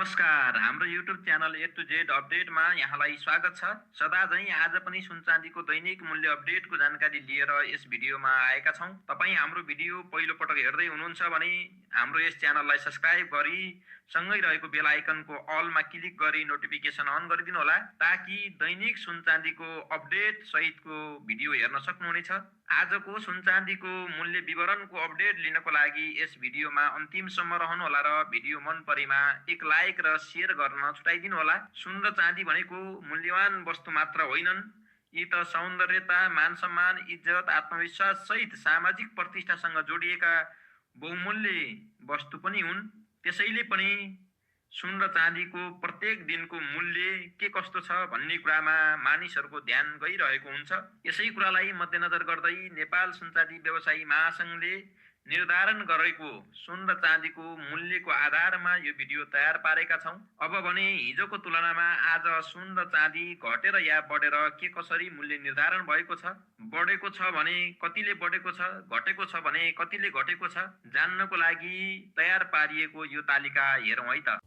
नमस्कार, हाम्रो YouTube channel A to Z अपडेटमा यहाँलाई स्वागत छ। सदा झैं आज पनि सुन चाँदीको दैनिक मूल्य अपडेटको जानकारी लिएर यस भिडियोमा आएका छौं। तपाईं हाम्रो भिडियो पहिलो पटक हेर्दै हुनुहुन्छ भने हाम्रो यस च्यानललाई सब्स्क्राइब गरी सँगै रहेको बेल आइकनको अलमा क्लिक गरी नोटिफिकेसन अन गरिदिनु होला ताकि दैनिक सुन चाँदीको अपडेट सहितको भिडियो हेर्न सक्नुहुनेछ। आजको सुन चाँदीको मूल्य विवरणको अपडेट लिनको लागि यस भिडियोमा अन्तिमसम्म रहनुहोला र भिडियो मन परेमा एक लाइक र शेयर गर्न छुटाइदिनु होला। सुन र चाँदी भनेको मूल्यवान वस्तु मात्र होइनन्, यी त सौन्दर्यता, मान सम्मान, इज्जत, आत्मविश्वास सहित सामाजिक प्रतिष्ठासँग जोडिएका बहुमूल्य वस्तु पनि हुन्। त्यसैले पनि सुन र चाँदीको प्रत्येक दिनको मूल्य के कस्तो छ भन्ने कुरामा मानिसहरूको ध्यान गइरहेको हुन्छ। यसै कुरालाई मध्यनजर गर्दै नेपाल सुन चाँदी व्यवसायी महासंघले निर्धारण गरेको सुन र चाँदीको मूल्यको आधारमा यो भिडियो तयार पारेका छौं। अब भने हिजोको तुलनामा आज सुन र चाँदी घटेर या बढेर के कसरी मूल्य निर्धारण भएको छ, बढेको छ भने कतिले बढेको छ, घटेको छ भने कतिले घटेको छ, जान्नको लागि तयार पारिएको यो तालिका हेरौँ है त।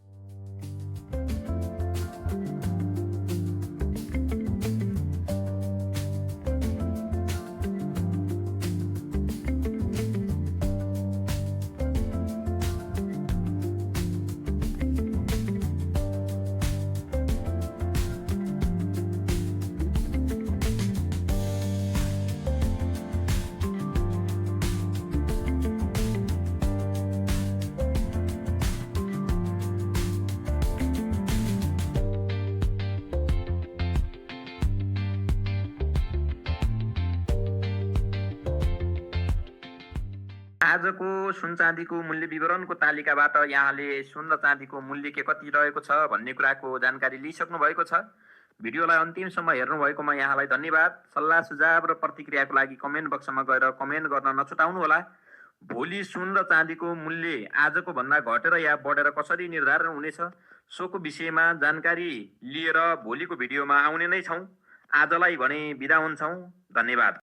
आजको सुन चाँदीको मूल्य विवरणको तालिकाबाट यहाँले सुन र चाँदीको मूल्य के कति रहेको छ भन्ने कुराको जानकारी लिइसक्नु भएको छ। भिडियोलाई अन्तिमसम्म हेर्नु भएकोमा यहाँलाई धन्यवाद। सल्लाह सुझाव र प्रतिक्रियाको लागि कमेन्ट बक्समा गएर कमेन्ट गर्न नछुटाउनु होला। भोलि सुन र चाँदीको मूल्य आजको भन्दा घटेर या बढेर कसरी निर्धारण हुनेछ सोको विषयमा जानकारी लिएर भोलिको भिडियोमा आउने नै छौं। आजलाई भने बिदा हुन्छौं। धन्यवाद।